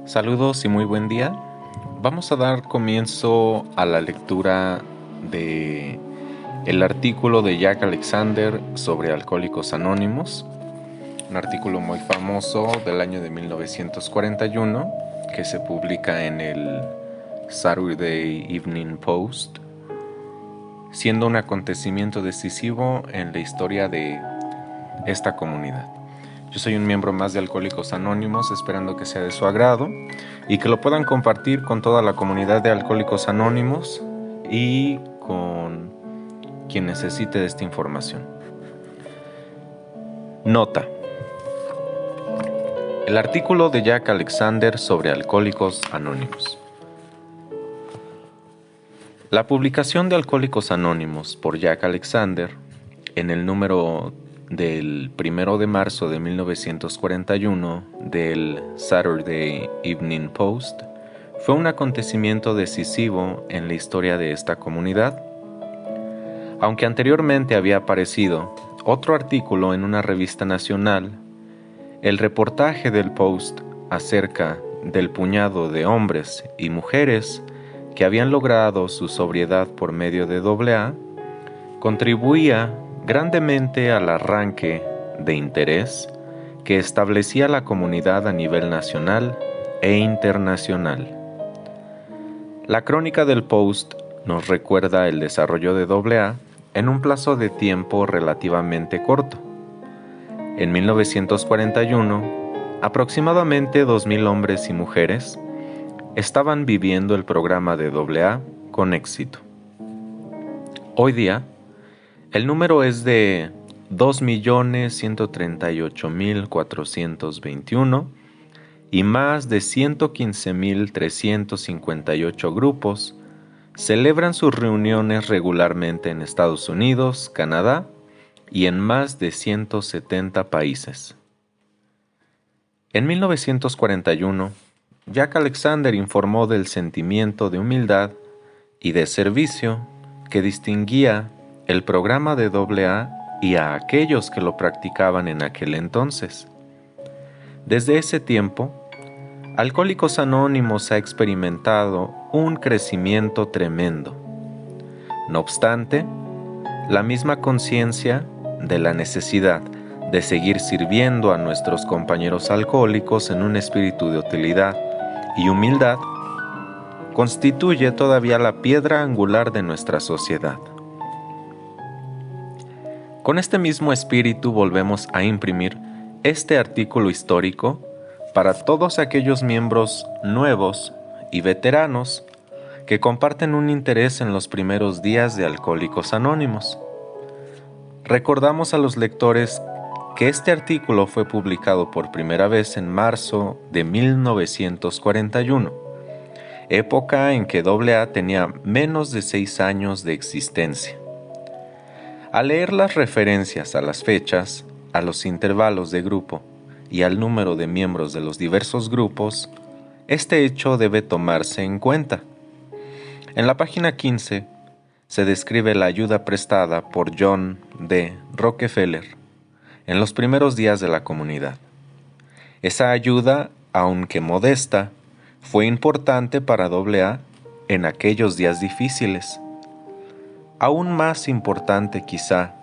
Saludos y muy buen día. Vamos a dar comienzo a la lectura de el artículo de Jack Alexander sobre Alcohólicos Anónimos, un artículo muy famoso del año de 1941 que se publica en el Saturday Evening Post, siendo un acontecimiento decisivo en la historia de esta comunidad. Yo soy un miembro más de Alcohólicos Anónimos, esperando que sea de su agrado y que lo puedan compartir con toda la comunidad de Alcohólicos Anónimos y con quien necesite de esta información. Nota: el artículo de Jack Alexander sobre Alcohólicos Anónimos. La publicación de Alcohólicos Anónimos por Jack Alexander en el número del 1 de marzo de 1941 del Saturday Evening Post fue un acontecimiento decisivo en la historia de esta comunidad. Aunque anteriormente había aparecido otro artículo en una revista nacional, el reportaje del Post acerca del puñado de hombres y mujeres que habían logrado su sobriedad por medio de AA contribuía grandemente al arranque de interés que establecía la comunidad a nivel nacional e internacional. La crónica del Post nos recuerda el desarrollo de AA en un plazo de tiempo relativamente corto. En 1941, aproximadamente 2,000 hombres y mujeres estaban viviendo el programa de AA con éxito. Hoy día, el número es de 2,138,421 y más de 115,358 grupos celebran sus reuniones regularmente en Estados Unidos, Canadá y en más de 170 países. En 1941, Jack Alexander informó del sentimiento de humildad y de servicio que distinguía el programa de AA y a aquellos que lo practicaban en aquel entonces. Desde ese tiempo, Alcohólicos Anónimos ha experimentado un crecimiento tremendo. No obstante, la misma conciencia de la necesidad de seguir sirviendo a nuestros compañeros alcohólicos en un espíritu de utilidad y humildad constituye todavía la piedra angular de nuestra sociedad. Con este mismo espíritu volvemos a imprimir este artículo histórico para todos aquellos miembros nuevos y veteranos que comparten un interés en los primeros días de Alcohólicos Anónimos. Recordamos a los lectores que este artículo fue publicado por primera vez en marzo de 1941, época en que AA tenía menos de 6 años de existencia. Al leer las referencias a las fechas, a los intervalos de grupo y al número de miembros de los diversos grupos, este hecho debe tomarse en cuenta. En la página 15 se describe la ayuda prestada por John D. Rockefeller en los primeros días de la comunidad. Esa ayuda, aunque modesta, fue importante para AA en aquellos días difíciles. Aún más importante quizá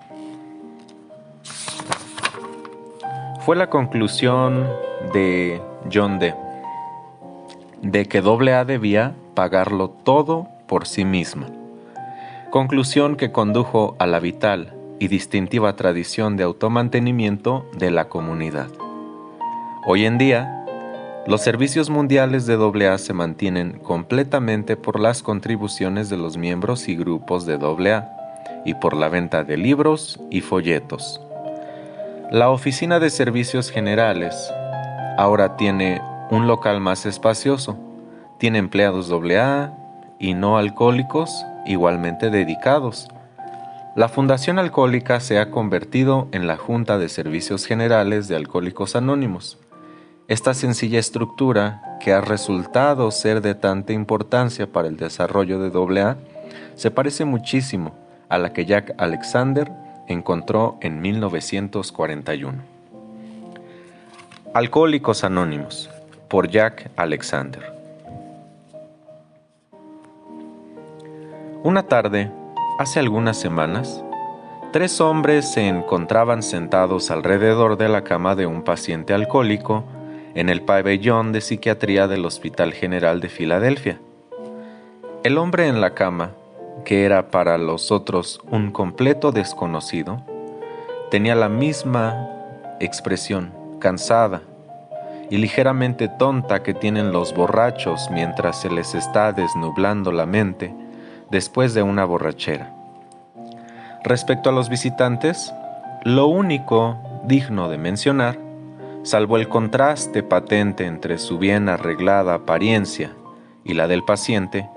fue la conclusión de John D. de que AA debía pagarlo todo por sí misma, conclusión que condujo a la vital y distintiva tradición de automantenimiento de la comunidad. Hoy en día, los servicios mundiales de AA se mantienen completamente por las contribuciones de los miembros y grupos de AA y por la venta de libros y folletos. La Oficina de Servicios Generales ahora tiene un local más espacioso, tiene empleados AA y no alcohólicos igualmente dedicados. La Fundación Alcohólica se ha convertido en la Junta de Servicios Generales de Alcohólicos Anónimos. Esta sencilla estructura, que ha resultado ser de tanta importancia para el desarrollo de AA, se parece muchísimo a la que Jack Alexander encontró en 1941. Alcohólicos Anónimos, por Jack Alexander. Una tarde, hace algunas semanas, 3 hombres se encontraban sentados alrededor de la cama de un paciente alcohólico en el pabellón de psiquiatría del Hospital General de Filadelfia. El hombre en la cama, que era para los otros un completo desconocido, tenía la misma expresión, cansada y ligeramente tonta que tienen los borrachos mientras se les está desnublando la mente después de una borrachera. Respecto a los visitantes, lo único digno de mencionar, salvo el contraste patente entre su bien arreglada apariencia y la del paciente,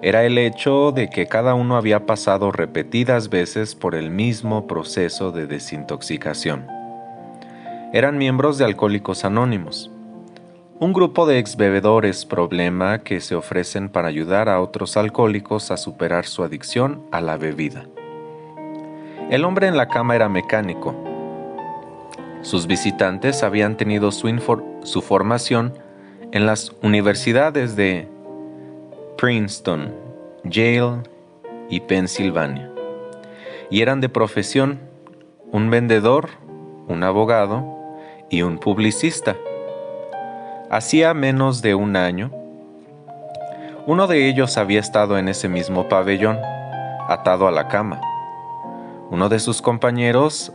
era el hecho de que cada uno había pasado repetidas veces por el mismo proceso de desintoxicación. Eran miembros de Alcohólicos Anónimos, un grupo de exbebedores problema que se ofrecen para ayudar a otros alcohólicos a superar su adicción a la bebida. El hombre en la cama era mecánico. Sus visitantes habían tenido su formación en las universidades de Princeton, Yale y Pensilvania, y eran de profesión un vendedor, un abogado y un publicista. Hacía menos de un año, uno de ellos había estado en ese mismo pabellón, atado a la cama. Uno de sus compañeros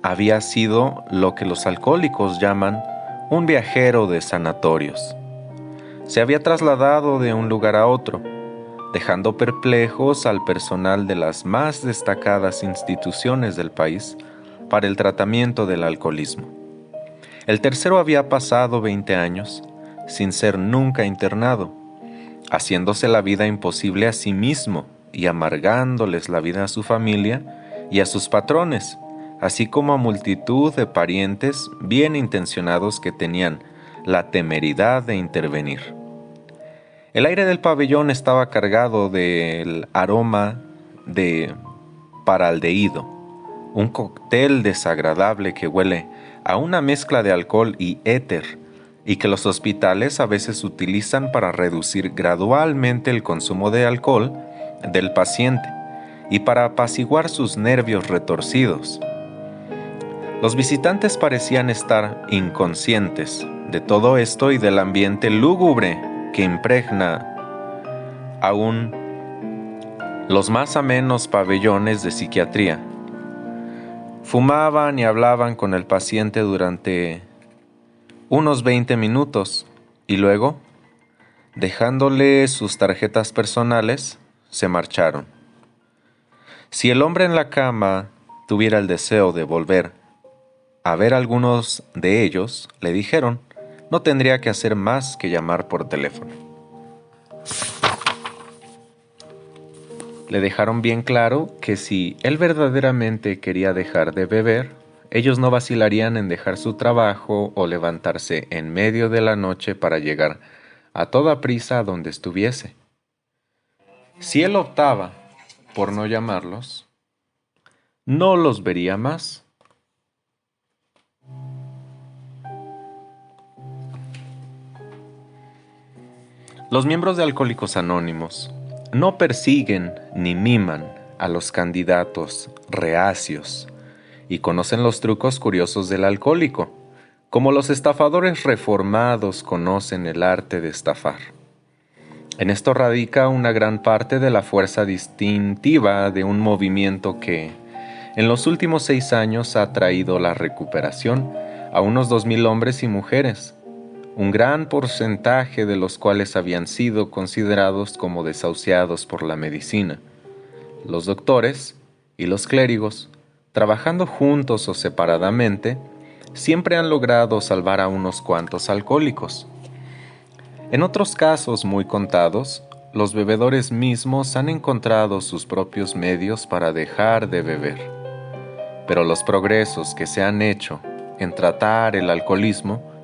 había sido lo que los alcohólicos llaman un viajero de sanatorios. Se había trasladado de un lugar a otro, dejando perplejos al personal de las más destacadas instituciones del país para el tratamiento del alcoholismo. El tercero había pasado 20 años sin ser nunca internado, haciéndose la vida imposible a sí mismo y amargándoles la vida a su familia y a sus patrones, así como a multitud de parientes bien intencionados que tenían la temeridad de intervenir. El aire del pabellón estaba cargado del aroma de paraldehído, un cóctel desagradable que huele a una mezcla de alcohol y éter y que los hospitales a veces utilizan para reducir gradualmente el consumo de alcohol del paciente y para apaciguar sus nervios retorcidos. Los visitantes parecían estar inconscientes de todo esto y del ambiente lúgubre que impregna aún los más amenos pabellones de psiquiatría. Fumaban y hablaban con el paciente durante unos 20 minutos y luego, dejándole sus tarjetas personales, se marcharon. Si el hombre en la cama tuviera el deseo de volver a ver a algunos de ellos, le dijeron, no tendría que hacer más que llamar por teléfono. Le dejaron bien claro que si él verdaderamente quería dejar de beber, ellos no vacilarían en dejar su trabajo o levantarse en medio de la noche para llegar a toda prisa a donde estuviese. Si él optaba por no llamarlos, no los vería más. Los miembros de Alcohólicos Anónimos no persiguen ni miman a los candidatos reacios y conocen los trucos curiosos del alcohólico, como los estafadores reformados conocen el arte de estafar. En esto radica una gran parte de la fuerza distintiva de un movimiento que, en los últimos 6 años, ha traído la recuperación a unos 2,000 hombres y mujeres, un gran porcentaje de los cuales habían sido considerados como desahuciados por la medicina. Los doctores y los clérigos, trabajando juntos o separadamente, siempre han logrado salvar a unos cuantos alcohólicos. En otros casos muy contados, los bebedores mismos han encontrado sus propios medios para dejar de beber. Pero los progresos que se han hecho en tratar el alcoholismo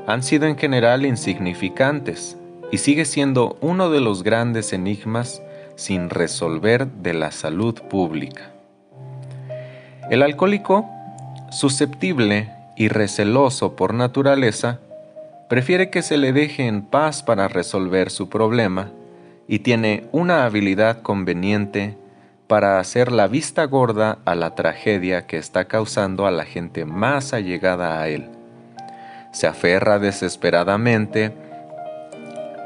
han sido en general insignificantes y sigue siendo uno de los grandes enigmas sin resolver de la salud pública. El alcohólico, susceptible y receloso por naturaleza, prefiere que se le deje en paz para resolver su problema y tiene una habilidad conveniente para hacer la vista gorda a la tragedia que está causando a la gente más allegada a él. Se aferra desesperadamente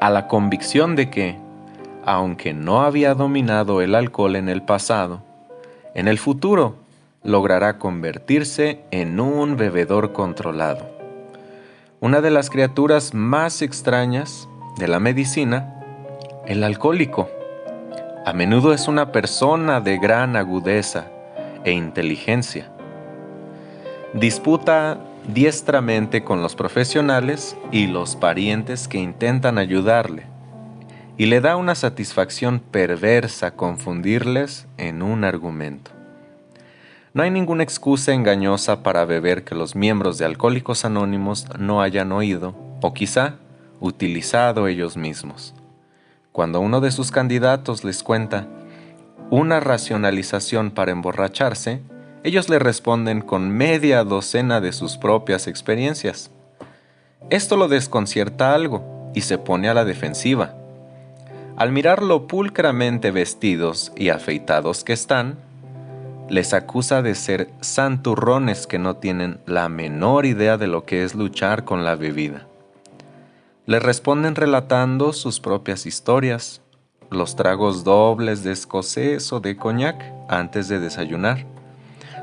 a la convicción de que, aunque no había dominado el alcohol en el pasado, en el futuro logrará convertirse en un bebedor controlado. Una de las criaturas más extrañas de la medicina, el alcohólico, a menudo es una persona de gran agudeza e inteligencia. Disputa diestramente con los profesionales y los parientes que intentan ayudarle, y le da una satisfacción perversa confundirles en un argumento. No hay ninguna excusa engañosa para beber que los miembros de Alcohólicos Anónimos no hayan oído, o quizá utilizado ellos mismos. Cuando uno de sus candidatos les cuenta una racionalización para emborracharse, ellos le responden con media docena de sus propias experiencias. Esto lo desconcierta algo y se pone a la defensiva. Al mirar lo pulcramente vestidos y afeitados que están, les acusa de ser santurrones que no tienen la menor idea de lo que es luchar con la bebida. Les responden relatando sus propias historias, los tragos dobles de escocés o de coñac antes de desayunar,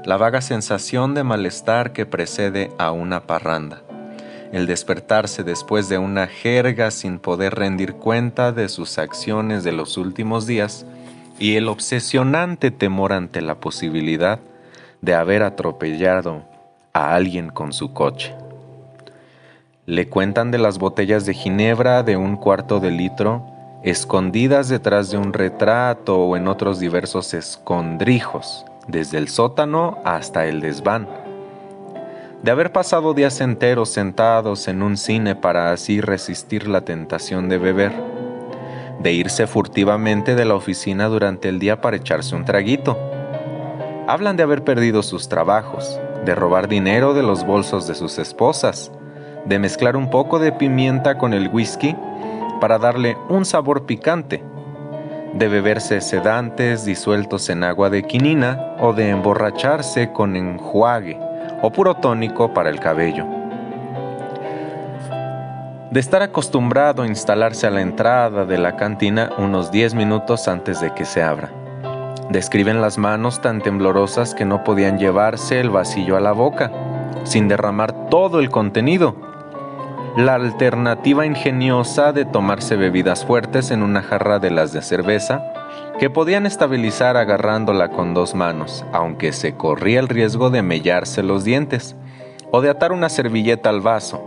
la vaga sensación de malestar que precede a una parranda, el despertarse después de una jerga sin poder rendir cuenta de sus acciones de los últimos días y el obsesionante temor ante la posibilidad de haber atropellado a alguien con su coche. Le cuentan de las botellas de ginebra de 1/4 de litro escondidas detrás de un retrato o en otros diversos escondrijos, desde el sótano hasta el desván. De haber pasado días enteros sentados en un cine para así resistir la tentación de beber, de irse furtivamente de la oficina durante el día para echarse un traguito. Hablan de haber perdido sus trabajos, de robar dinero de los bolsos de sus esposas, de mezclar un poco de pimienta con el whisky para darle un sabor picante, de beberse sedantes disueltos en agua de quinina o de emborracharse con enjuague o puro tónico para el cabello, de estar acostumbrado a instalarse a la entrada de la cantina unos 10 minutos antes de que se abra. Describen las manos tan temblorosas que no podían llevarse el vasillo a la boca, sin derramar todo el contenido. La alternativa ingeniosa de tomarse bebidas fuertes en una jarra de las de cerveza, que podían estabilizar agarrándola con 2 manos, aunque se corría el riesgo de mellarse los dientes, o de atar una servilleta al vaso,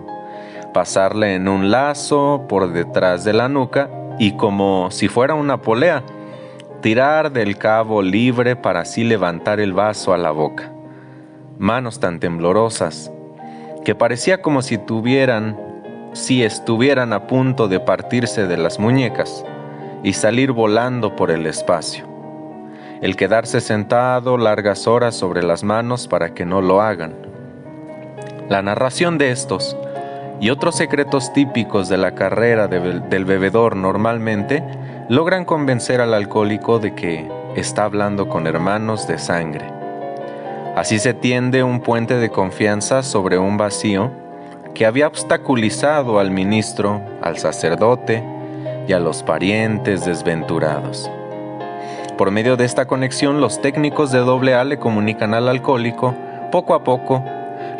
pasarle en un lazo por detrás de la nuca y, como si fuera una polea, tirar del cabo libre para así levantar el vaso a la boca. Manos tan temblorosas que parecía como si estuvieran a punto de partirse de las muñecas y salir volando por el espacio. El quedarse sentado largas horas sobre las manos para que no lo hagan. La narración de estos y otros secretos típicos de la carrera del bebedor normalmente logran convencer al alcohólico de que está hablando con hermanos de sangre. Así se tiende un puente de confianza sobre un vacío que había obstaculizado al ministro, al sacerdote y a los parientes desventurados. Por medio de esta conexión, los técnicos de AA le comunican al alcohólico, poco a poco,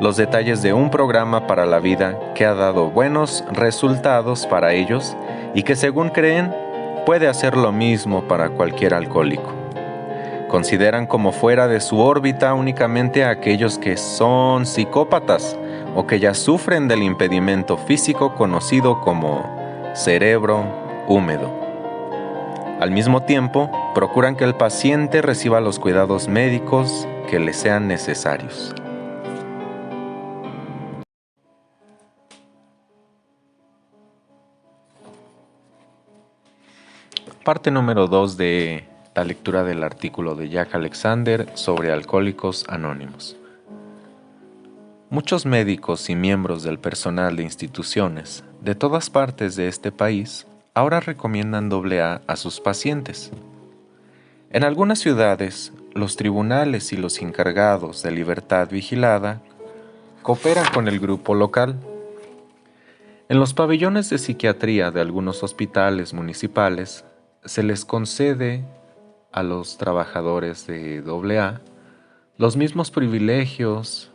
los detalles de un programa para la vida que ha dado buenos resultados para ellos y que, según creen, puede hacer lo mismo para cualquier alcohólico. Consideran como fuera de su órbita únicamente a aquellos que son psicópatas o que ya sufren del impedimento físico conocido como cerebro húmedo. Al mismo tiempo, procuran que el paciente reciba los cuidados médicos que le sean necesarios. Parte número 2 de la lectura del artículo de Jack Alexander sobre Alcohólicos Anónimos. Muchos médicos y miembros del personal de instituciones de todas partes de este país ahora recomiendan AA a sus pacientes. En algunas ciudades, los tribunales y los encargados de libertad vigilada cooperan con el grupo local. En los pabellones de psiquiatría de algunos hospitales municipales se les concede a los trabajadores de AA los mismos privilegios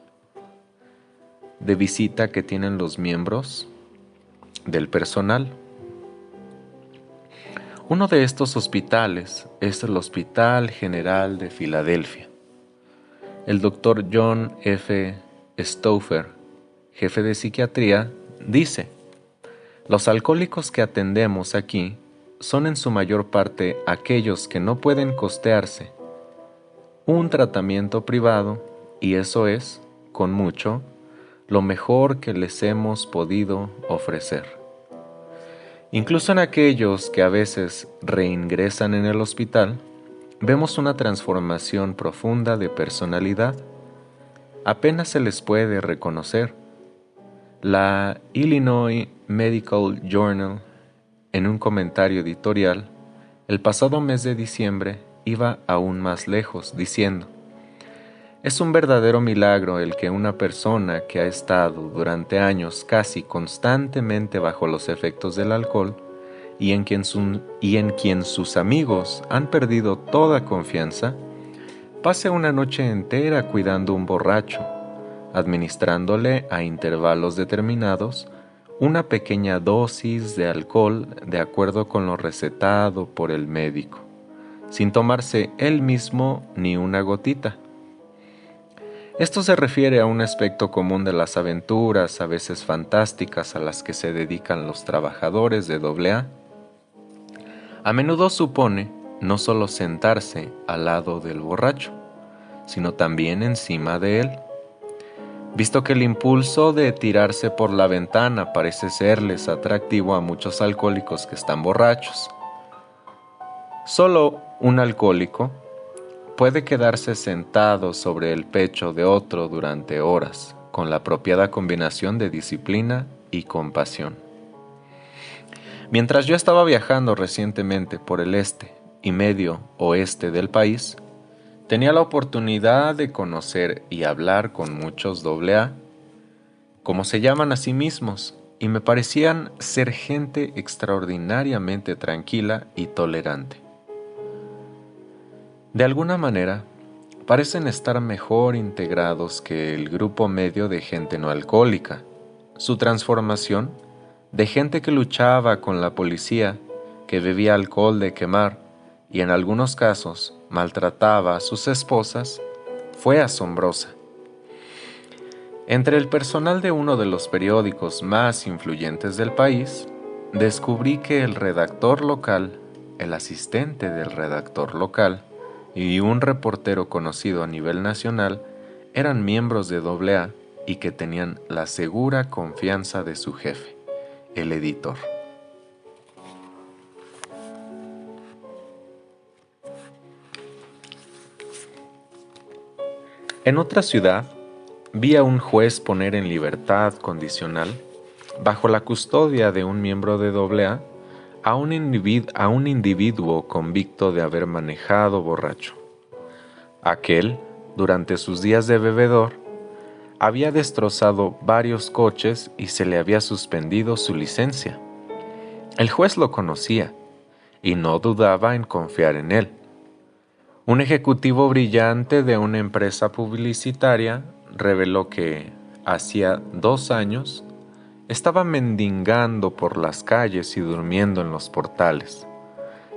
de visita que tienen los miembros del personal. Uno de estos hospitales es el Hospital General de Filadelfia. El doctor John F. Stauffer, jefe de psiquiatría, dice: los alcohólicos que atendemos aquí son en su mayor parte aquellos que no pueden costearse un tratamiento privado, y eso es, con mucho, lo mejor que les hemos podido ofrecer. Incluso en aquellos que a veces reingresan en el hospital, vemos una transformación profunda de personalidad. Apenas se les puede reconocer. La Illinois Medical Journal, en un comentario editorial, el pasado mes de diciembre iba aún más lejos, diciendo: es un verdadero milagro el que una persona que ha estado durante años casi constantemente bajo los efectos del alcohol y en quien sus amigos han perdido toda confianza, pase una noche entera cuidando un borracho, administrándole a intervalos determinados una pequeña dosis de alcohol de acuerdo con lo recetado por el médico, sin tomarse él mismo ni una gotita. Esto se refiere a un aspecto común de las aventuras, a veces fantásticas, a las que se dedican los trabajadores de AA. A menudo supone no solo sentarse al lado del borracho, sino también encima de él. Visto que el impulso de tirarse por la ventana parece serles atractivo a muchos alcohólicos que están borrachos. Solo un alcohólico puede quedarse sentado sobre el pecho de otro durante horas, con la apropiada combinación de disciplina y compasión. Mientras yo estaba viajando recientemente por el este y medio oeste del país, tenía la oportunidad de conocer y hablar con muchos AA, como se llaman a sí mismos, y me parecían ser gente extraordinariamente tranquila y tolerante. De alguna manera, parecen estar mejor integrados que el grupo medio de gente no alcohólica. Su transformación, de gente que luchaba con la policía, que bebía alcohol de quemar y en algunos casos maltrataba a sus esposas, fue asombrosa. Entre el personal de uno de los periódicos más influyentes del país, descubrí que el redactor local, el asistente del redactor local y un reportero conocido a nivel nacional eran miembros de AA y que tenían la segura confianza de su jefe, el editor. En otra ciudad, vi a un juez poner en libertad condicional, bajo la custodia de un miembro de AA, a un individuo convicto de haber manejado borracho. Aquel, durante sus días de bebedor, había destrozado varios coches y se le había suspendido su licencia. El juez lo conocía y no dudaba en confiar en él. Un ejecutivo brillante de una empresa publicitaria reveló que, hacía 2 años, estaba mendigando por las calles y durmiendo en los portales.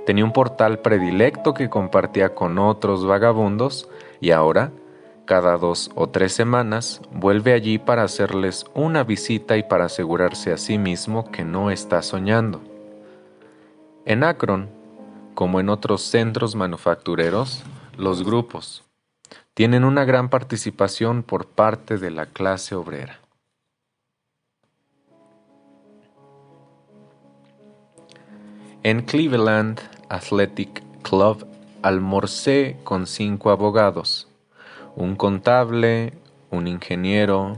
Tenía un portal predilecto que compartía con otros vagabundos y ahora, cada 2 o 3 semanas, vuelve allí para hacerles una visita y para asegurarse a sí mismo que no está soñando. En Akron, como en otros centros manufactureros, los grupos tienen una gran participación por parte de la clase obrera. En Cleveland Athletic Club almorcé con 5 abogados, un contable, un ingeniero,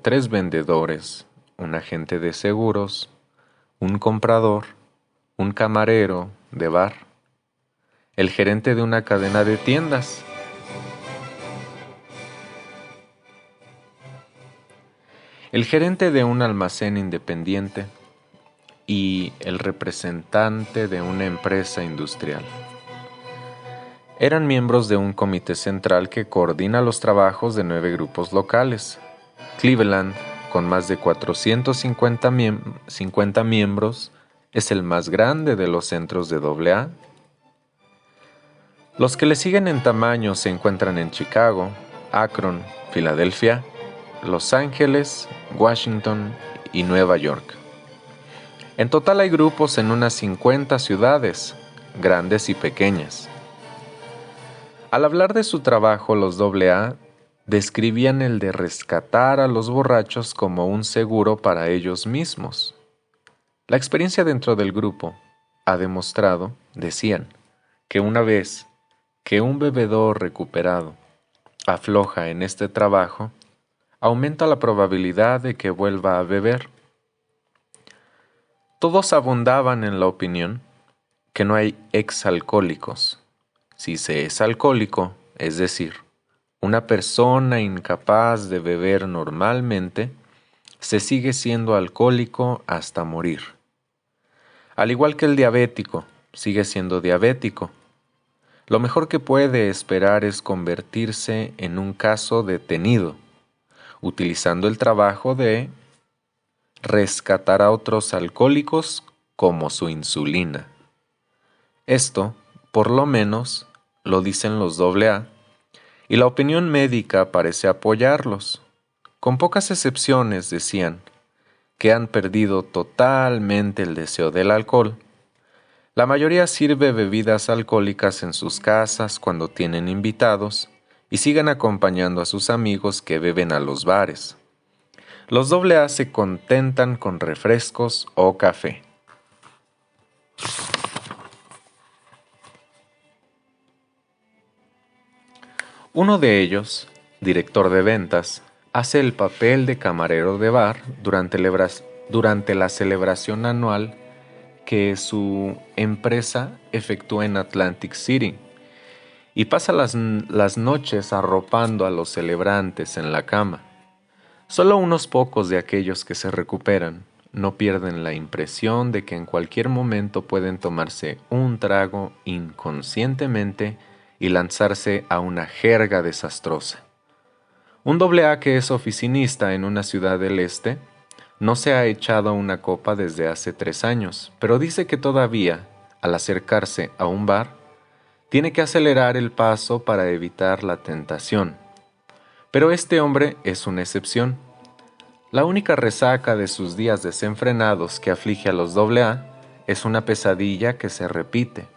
3 vendedores, un agente de seguros, un comprador, un camarero de bar, el gerente de una cadena de tiendas, el gerente de un almacén independiente y el representante de una empresa industrial. Eran miembros de un comité central que coordina los trabajos de 9 grupos locales. Cleveland, con más de 450 miembros, es el más grande de los centros de AA. Los que le siguen en tamaño se encuentran en Chicago, Akron, Filadelfia, Los Ángeles, Washington y Nueva York. En total hay grupos en unas 50 ciudades, grandes y pequeñas. Al hablar de su trabajo, los AA describían el de rescatar a los borrachos como un seguro para ellos mismos. La experiencia dentro del grupo ha demostrado, decían, que una vez que un bebedor recuperado afloja en este trabajo, aumenta la probabilidad de que vuelva a beber. Todos abundaban en la opinión que no hay exalcohólicos. Si se es alcohólico, es decir, una persona incapaz de beber normalmente, se sigue siendo alcohólico hasta morir. Al igual que el diabético, sigue siendo diabético. Lo mejor que puede esperar es convertirse en un caso detenido, utilizando el trabajo de rescatar a otros alcohólicos como su insulina. Esto, por lo menos, lo dicen los AA, y la opinión médica parece apoyarlos. Con pocas excepciones decían que han perdido totalmente el deseo del alcohol. La mayoría sirve bebidas alcohólicas en sus casas cuando tienen invitados y siguen acompañando a sus amigos que beben a los bares. Los AA se contentan con refrescos o café. Uno de ellos, director de ventas, hace el papel de camarero de bar durante la celebración anual que su empresa efectúa en Atlantic City y pasa las noches arropando a los celebrantes en la cama. Solo unos pocos de aquellos que se recuperan no pierden la impresión de que en cualquier momento pueden tomarse un trago inconscientemente y lanzarse a una jerga desastrosa. Un AA que es oficinista en una ciudad del este no se ha echado una copa desde hace 3 años, pero dice que todavía, al acercarse a un bar, tiene que acelerar el paso para evitar la tentación. Pero este hombre es una excepción. La única resaca de sus días desenfrenados que aflige a los AA es una pesadilla que se repite.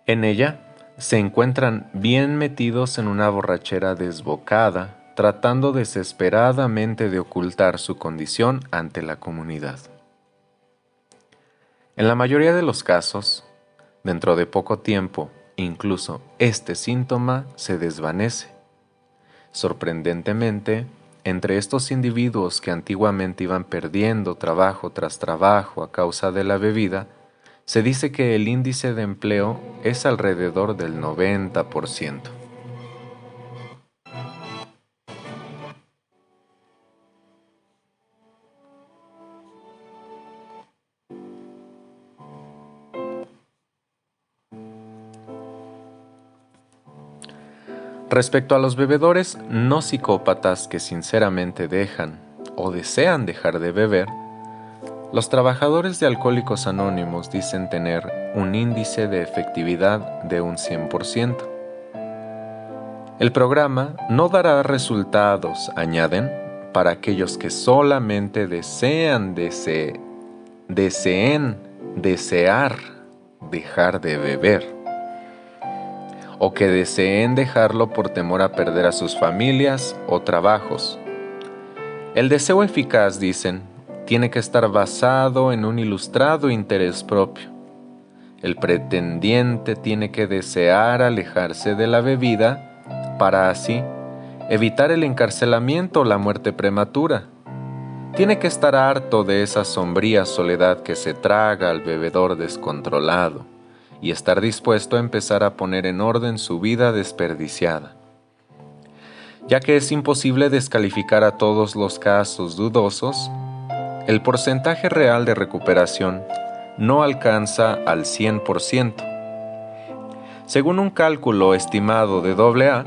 En ella se encuentran bien metidos en una borrachera desbocada, tratando desesperadamente de ocultar su condición ante la comunidad. En la mayoría de los casos, dentro de poco tiempo, incluso este síntoma se desvanece. Sorprendentemente, entre estos individuos que antiguamente iban perdiendo trabajo tras trabajo a causa de la bebida, se dice que el índice de empleo es alrededor del 90%. Respecto a los bebedores no psicópatas que sinceramente dejan o desean dejar de beber, los trabajadores de Alcohólicos Anónimos dicen tener un índice de efectividad de un 100%. El programa no dará resultados, añaden, para aquellos que solamente deseen desear dejar de beber, o que deseen dejarlo por temor a perder a sus familias o trabajos. El deseo eficaz, dicen, tiene que estar basado en un ilustrado interés propio. El pretendiente tiene que desear alejarse de la bebida para así, evitar el encarcelamiento o la muerte prematura. Tiene que estar harto de esa sombría soledad que se traga al bebedor descontrolado y estar dispuesto a empezar a poner en orden su vida desperdiciada. Ya que es imposible descalificar a todos los casos dudosos, el porcentaje real de recuperación no alcanza al 100%. Según un cálculo estimado de AA,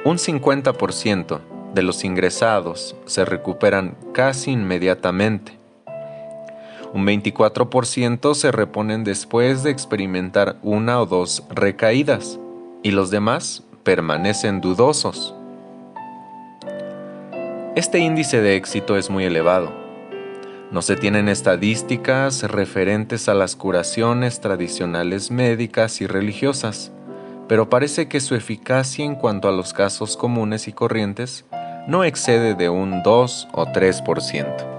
un 50% de los ingresados se recuperan casi inmediatamente. Un 24% se reponen después de experimentar una o dos recaídas y los demás permanecen dudosos. Este índice de éxito es muy elevado. No se tienen estadísticas referentes a las curaciones tradicionales médicas y religiosas, pero parece que su eficacia en cuanto a los casos comunes y corrientes no excede de un 2 o 3%.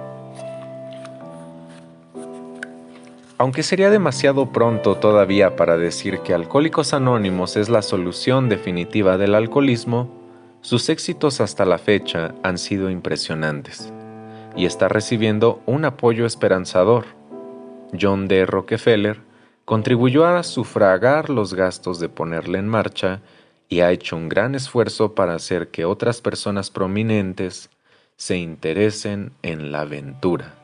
Aunque sería demasiado pronto todavía para decir que Alcohólicos Anónimos es la solución definitiva del alcoholismo, sus éxitos hasta la fecha han sido impresionantes y está recibiendo un apoyo esperanzador. John D. Rockefeller contribuyó a sufragar los gastos de ponerla en marcha y ha hecho un gran esfuerzo para hacer que otras personas prominentes se interesen en la aventura.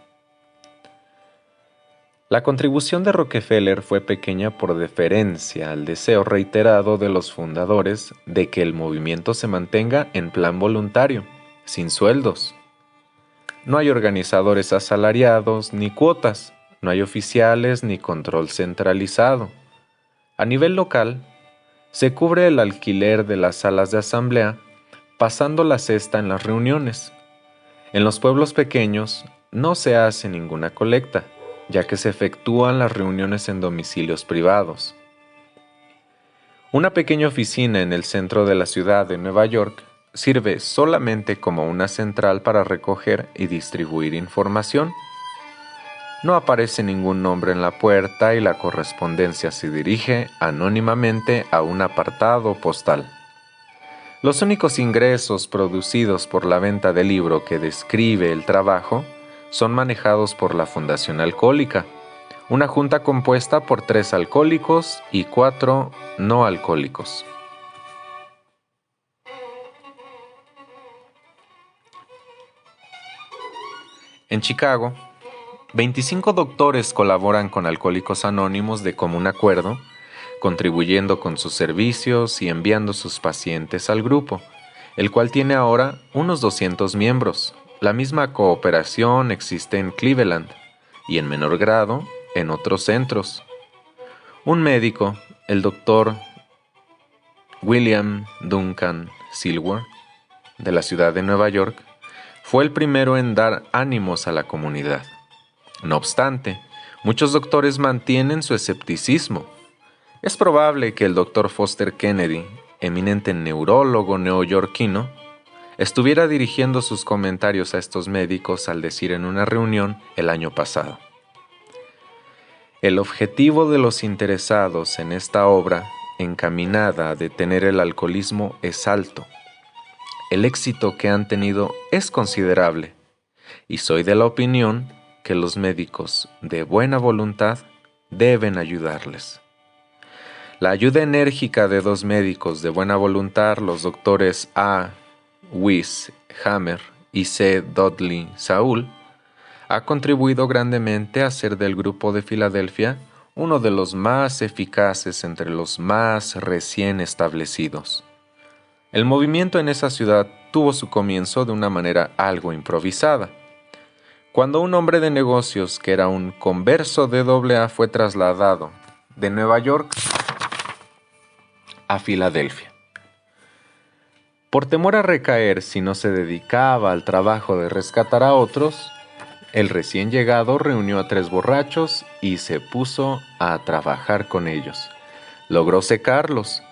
La contribución de Rockefeller fue pequeña por deferencia al deseo reiterado de los fundadores de que el movimiento se mantenga en plan voluntario, sin sueldos. No hay organizadores asalariados ni cuotas, no hay oficiales ni control centralizado. A nivel local, se cubre el alquiler de las salas de asamblea, pasando la cesta en las reuniones. En los pueblos pequeños no se hace ninguna colecta, ya que se efectúan las reuniones en domicilios privados. Una pequeña oficina en el centro de la ciudad de Nueva York sirve solamente como una central para recoger y distribuir información. No aparece ningún nombre en la puerta y la correspondencia se dirige anónimamente a un apartado postal. Los únicos ingresos producidos por la venta del libro que describe el trabajo son manejados por la Fundación Alcohólica, una junta compuesta por 3 alcohólicos y 4 no alcohólicos. En Chicago, 25 doctores colaboran con Alcohólicos Anónimos de común acuerdo, contribuyendo con sus servicios y enviando sus pacientes al grupo, el cual tiene ahora unos 200 miembros. La misma cooperación existe en Cleveland y en menor grado en otros centros. Un médico, el doctor William Duncan Silver, de la ciudad de Nueva York, fue el primero en dar ánimos a la comunidad. No obstante, muchos doctores mantienen su escepticismo. Es probable que el doctor Foster Kennedy, eminente neurólogo neoyorquino, estuviera dirigiendo sus comentarios a estos médicos al decir en una reunión el año pasado: el objetivo de los interesados en esta obra encaminada a detener el alcoholismo es alto. El éxito que han tenido es considerable y soy de la opinión que los médicos de buena voluntad deben ayudarles. La ayuda enérgica de 2 médicos de buena voluntad, los doctores A. Weiss Hammer y C. Dudley Saul, ha contribuido grandemente a hacer del grupo de Filadelfia uno de los más eficaces entre los más recién establecidos. El movimiento en esa ciudad tuvo su comienzo de una manera algo improvisada, cuando un hombre de negocios que era un converso de AA fue trasladado de Nueva York a Filadelfia. Por temor a recaer si no se dedicaba al trabajo de rescatar a otros, el recién llegado reunió a 3 borrachos y se puso a trabajar con ellos. Logró secarlos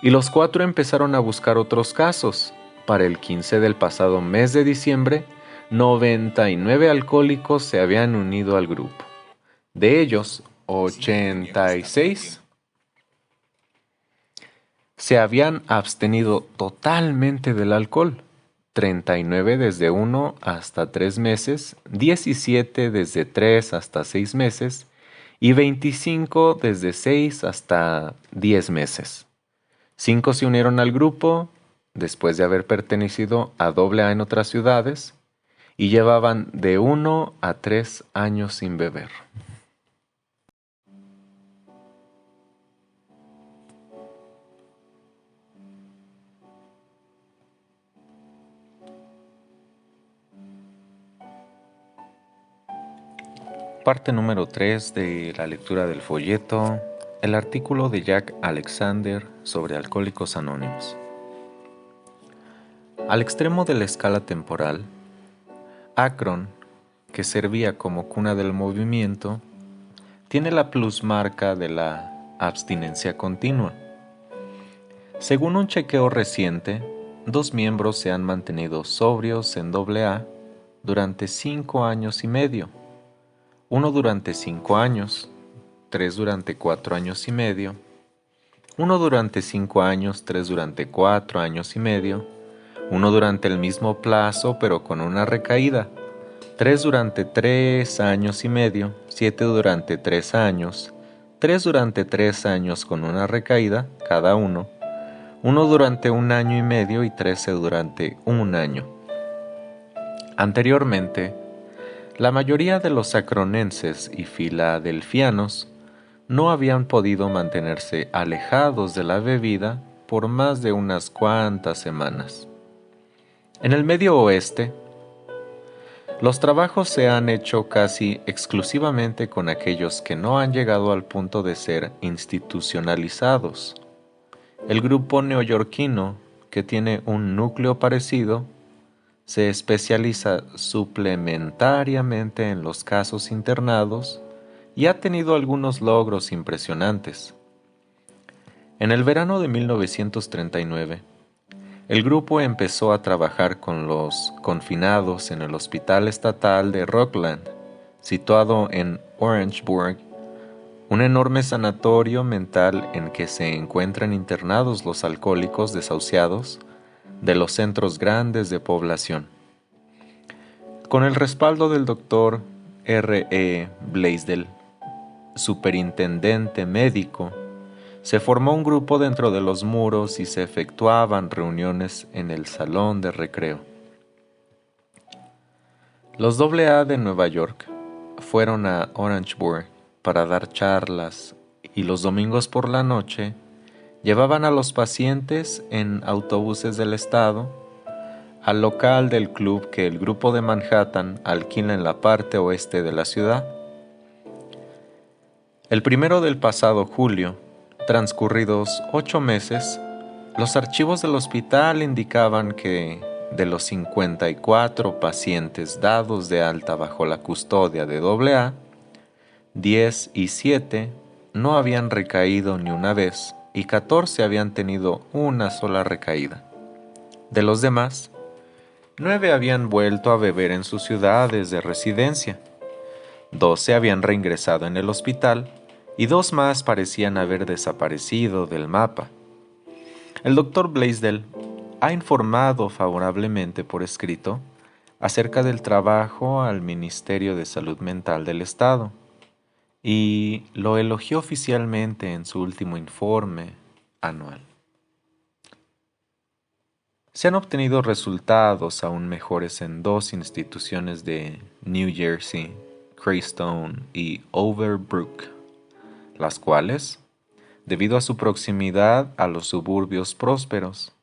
y los 4 empezaron a buscar otros casos. Para el 15 del pasado mes de diciembre, 99 alcohólicos se habían unido al grupo. De ellos, 86 se habían abstenido totalmente del alcohol. 39 desde 1 hasta 3 meses, 17 desde 3 hasta 6 meses y 25 desde 6 hasta 10 meses. 5 se unieron al grupo después de haber pertenecido a AA en otras ciudades y llevaban de 1 a 3 años sin beber. Parte número 3 de la lectura del folleto, el artículo de Jack Alexander sobre Alcohólicos Anónimos. Al extremo de la escala temporal, Akron, que servía como cuna del movimiento, tiene la plusmarca de la abstinencia continua. Según un chequeo reciente, 2 miembros se han mantenido sobrios en AA durante 5 años y medio. 1 durante 5 años, 3 durante 4 años y medio, 1 durante 5 años, 3 durante 4 años y medio, 1 durante el mismo plazo pero con una recaída, 3 durante 3 años y medio, 7 durante 3 años, 3 durante 3 años con una recaída, cada uno, 1 durante 1 año y medio y 13 durante 1 año. Anteriormente, la mayoría de los acronenses y filadelfianos no habían podido mantenerse alejados de la bebida por más de unas cuantas semanas. En el Medio Oeste, los trabajos se han hecho casi exclusivamente con aquellos que no han llegado al punto de ser institucionalizados. El grupo neoyorquino, que tiene un núcleo parecido, se especializa suplementariamente en los casos internados y ha tenido algunos logros impresionantes. En el verano de 1939, el grupo empezó a trabajar con los confinados en el Hospital Estatal de Rockland, situado en Orangeburg, un enorme sanatorio mental en que se encuentran internados los alcohólicos desahuciados de los centros grandes de población. Con el respaldo del Dr. R. Blaisdell, superintendente médico, se formó un grupo dentro de los muros y se efectuaban reuniones en el salón de recreo. Los AA de Nueva York fueron a Orangeburg para dar charlas y los domingos por la noche llevaban a los pacientes en autobuses del estado al local del club que el grupo de Manhattan alquila en la parte oeste de la ciudad. El 1 del pasado julio, transcurridos 8 meses, los archivos del hospital indicaban que de los 54 pacientes dados de alta bajo la custodia de AA, 10 y 7 no habían recaído ni una vez y 14 habían tenido una sola recaída. De los demás, 9 habían vuelto a beber en sus ciudades de residencia, 12 habían reingresado en el hospital y 2 más parecían haber desaparecido del mapa. El Dr. Blaisdell ha informado favorablemente por escrito acerca del trabajo al Ministerio de Salud Mental del Estado y lo elogió oficialmente en su último informe anual. Se han obtenido resultados aún mejores en 2 instituciones de New Jersey, Greystone y Overbrook, las cuales, debido a su proximidad a los suburbios prósperos,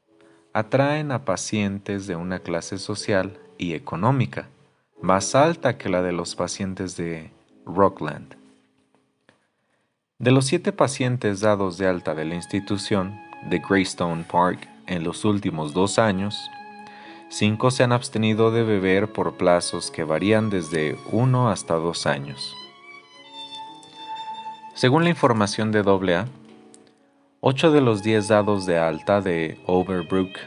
atraen a pacientes de una clase social y económica más alta que la de los pacientes de Rockland. De los 7 pacientes dados de alta de la institución de Greystone Park en los últimos 2 años, 5 se han abstenido de beber por plazos que varían desde 1 hasta 2 años. Según la información de AA, 8 de los 10 dados de alta de Overbrook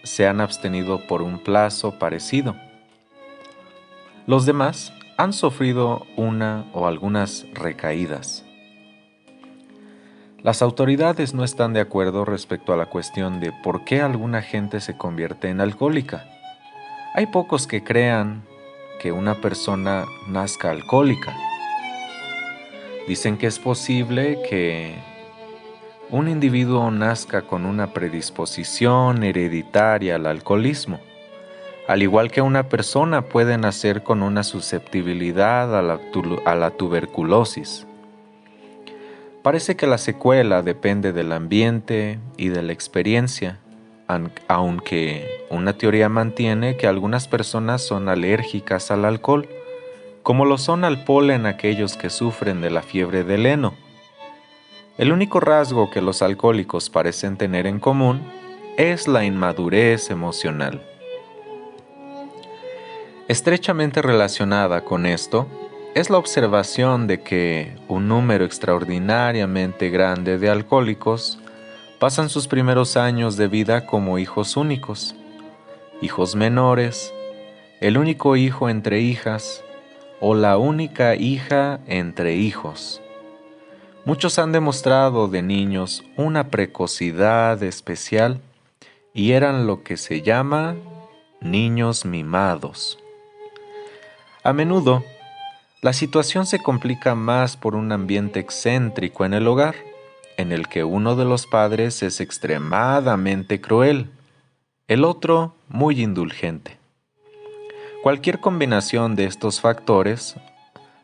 se han abstenido por un plazo parecido. Los demás han sufrido una o algunas recaídas. Las autoridades no están de acuerdo respecto a la cuestión de por qué alguna gente se convierte en alcohólica. Hay pocos que crean que una persona nazca alcohólica. Dicen que es posible que un individuo nazca con una predisposición hereditaria al alcoholismo, al igual que una persona puede nacer con una susceptibilidad a la tuberculosis. Parece que la secuela depende del ambiente y de la experiencia, aunque una teoría mantiene que algunas personas son alérgicas al alcohol, como lo son al polen aquellos que sufren de la fiebre del heno. El único rasgo que los alcohólicos parecen tener en común es la inmadurez emocional. Estrechamente relacionada con esto es la observación de que un número extraordinariamente grande de alcohólicos pasan sus primeros años de vida como hijos únicos, hijos menores, el único hijo entre hijas o la única hija entre hijos. Muchos han demostrado de niños una precocidad especial y eran lo que se llama niños mimados. A menudo, la situación se complica más por un ambiente excéntrico en el hogar, en el que uno de los padres es extremadamente cruel, el otro muy indulgente. Cualquier combinación de estos factores,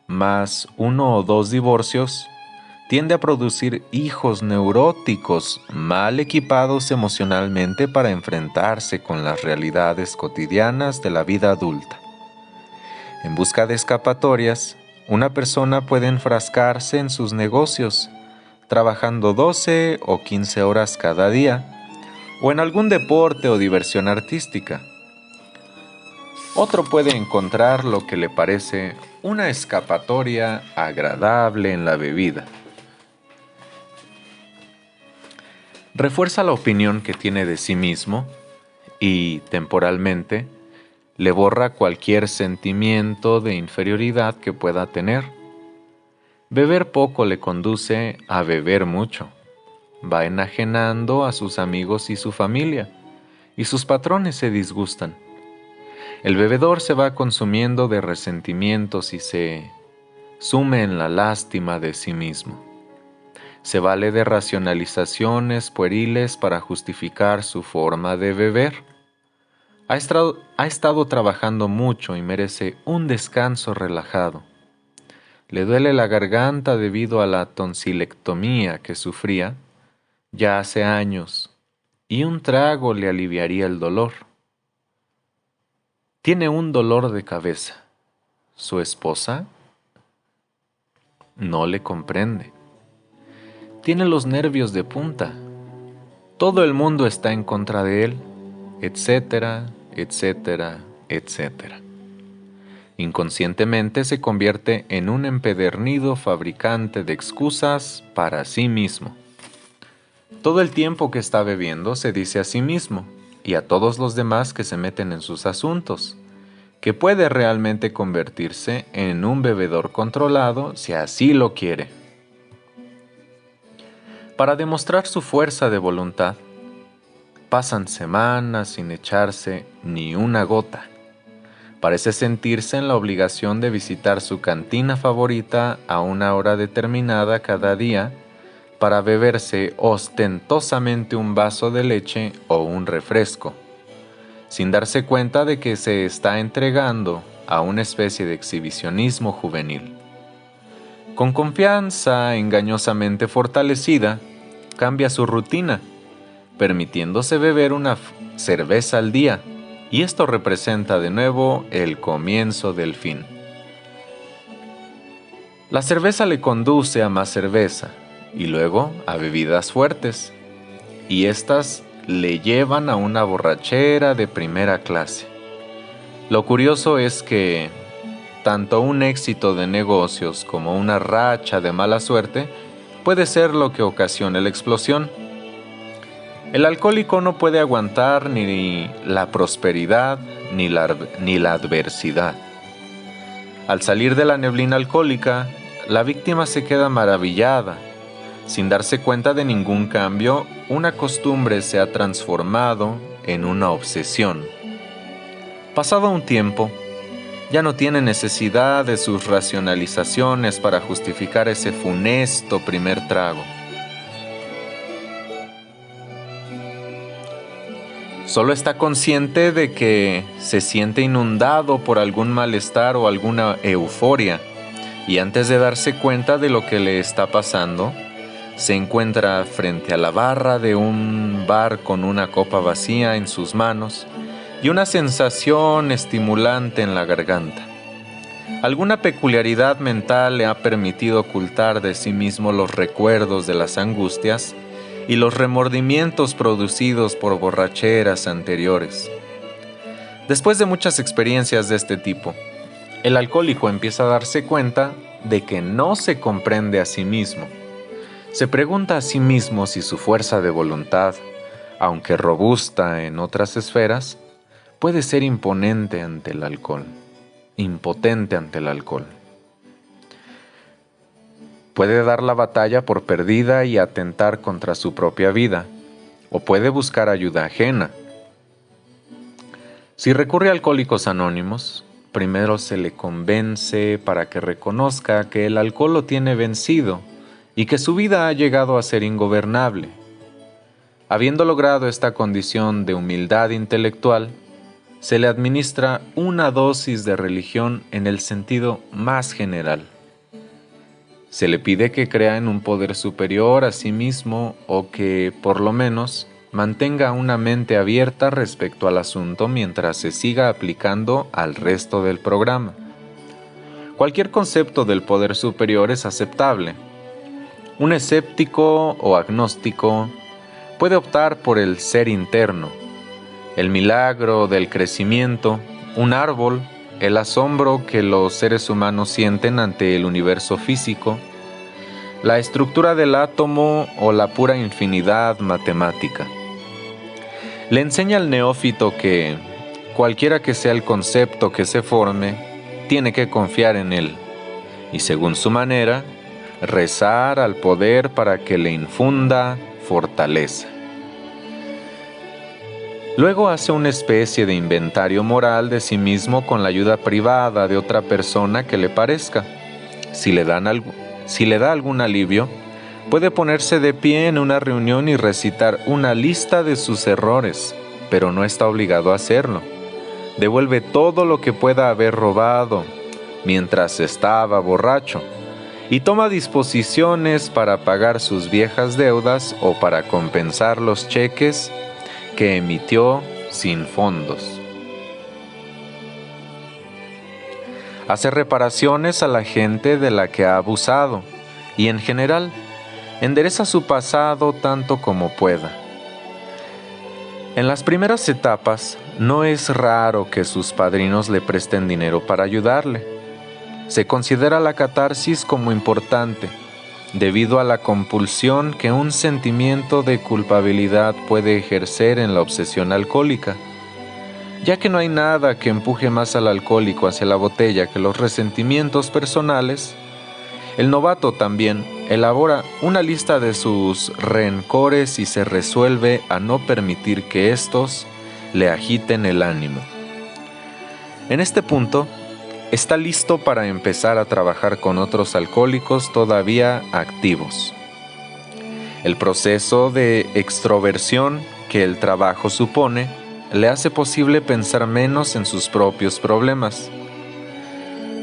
más 1 o 2 divorcios, tiende a producir hijos neuróticos mal equipados emocionalmente para enfrentarse con las realidades cotidianas de la vida adulta. En busca de escapatorias, una persona puede enfrascarse en sus negocios, trabajando 12 o 15 horas cada día, o en algún deporte o diversión artística. Otro puede encontrar lo que le parece una escapatoria agradable en la bebida. Refuerza la opinión que tiene de sí mismo y, temporalmente, le borra cualquier sentimiento de inferioridad que pueda tener. Beber poco le conduce a beber mucho. Va enajenando a sus amigos y su familia, y sus patrones se disgustan. El bebedor se va consumiendo de resentimientos y se sume en la lástima de sí mismo. Se vale de racionalizaciones pueriles para justificar su forma de beber. Ha estado trabajando mucho y merece un descanso relajado. Le duele la garganta debido a la tonsilectomía que sufría ya hace años, y un trago le aliviaría el dolor. Tiene un dolor de cabeza. Su esposa no le comprende. Tiene los nervios de punta. Todo el mundo está en contra de él, etcétera, etcétera, etcétera. Inconscientemente se convierte en un empedernido fabricante de excusas para sí mismo. Todo el tiempo que está bebiendo se dice a sí mismo y a todos los demás que se meten en sus asuntos, que puede realmente convertirse en un bebedor controlado si así lo quiere. Para demostrar su fuerza de voluntad, pasan semanas sin echarse ni una gota. Parece sentirse en la obligación de visitar su cantina favorita a una hora determinada cada día para beberse ostentosamente un vaso de leche o un refresco, sin darse cuenta de que se está entregando a una especie de exhibicionismo juvenil. Con confianza engañosamente fortalecida, cambia su rutina, permitiéndose beber una cerveza al día, y esto representa de nuevo el comienzo del fin. La cerveza le conduce a más cerveza, y luego a bebidas fuertes, y estas le llevan a una borrachera de primera clase. Lo curioso es que tanto un éxito de negocios como una racha de mala suerte puede ser lo que ocasione la explosión. El alcohólico no puede aguantar ni la prosperidad ni la adversidad. Al salir de la neblina alcohólica, la víctima se queda maravillada, Sin darse cuenta de ningún cambio, una costumbre se ha transformado en una obsesión. Pasado un tiempo, ya no tiene necesidad de sus racionalizaciones para justificar ese funesto primer trago. Solo está consciente de que se siente inundado por algún malestar o alguna euforia, y antes de darse cuenta de lo que le está pasando, se encuentra frente a la barra de un bar con una copa vacía en sus manos y una sensación estimulante en la garganta. Alguna peculiaridad mental le ha permitido ocultar de sí mismo los recuerdos de las angustias y los remordimientos producidos por borracheras anteriores. Después de muchas experiencias de este tipo, el alcohólico empieza a darse cuenta de que no se comprende a sí mismo. Se pregunta a sí mismo si su fuerza de voluntad, aunque robusta en otras esferas, puede ser impotente ante el alcohol. Puede dar la batalla por perdida y atentar contra su propia vida, o puede buscar ayuda ajena. Si recurre a Alcohólicos Anónimos, primero se le convence para que reconozca que el alcohol lo tiene vencido y que su vida ha llegado a ser ingobernable. Habiendo logrado esta condición de humildad intelectual, se le administra una dosis de religión en el sentido más general. Se le pide que crea en un poder superior a sí mismo o que, por lo menos, mantenga una mente abierta respecto al asunto mientras se siga aplicando al resto del programa. Cualquier concepto del poder superior es aceptable. Un escéptico o agnóstico puede optar por el ser interno, el milagro del crecimiento, un árbol, el asombro que los seres humanos sienten ante el universo físico, la estructura del átomo o la pura infinidad matemática. Le enseña al neófito que, cualquiera que sea el concepto que se forme, tiene que confiar en él y, según su manera, rezar al poder para que le infunda fortaleza. Luego hace una especie de inventario moral de sí mismo con la ayuda privada de otra persona que le parezca. Si le da algún alivio, puede ponerse de pie en una reunión y recitar una lista de sus errores, pero no está obligado a hacerlo. Devuelve todo lo que pueda haber robado mientras estaba borracho y toma disposiciones para pagar sus viejas deudas o para compensar los cheques que emitió sin fondos. Hace reparaciones a la gente de la que ha abusado y, en general, endereza su pasado tanto como pueda. En las primeras etapas, no es raro que sus padrinos le presten dinero para ayudarle. Se considera la catarsis como importante, debido a la compulsión que un sentimiento de culpabilidad puede ejercer en la obsesión alcohólica. Ya que no hay nada que empuje más al alcohólico hacia la botella que los resentimientos personales, el novato también elabora una lista de sus rencores y se resuelve a no permitir que estos le agiten el ánimo. En este punto, está listo para empezar a trabajar con otros alcohólicos todavía activos. El proceso de extroversión que el trabajo supone le hace posible pensar menos en sus propios problemas.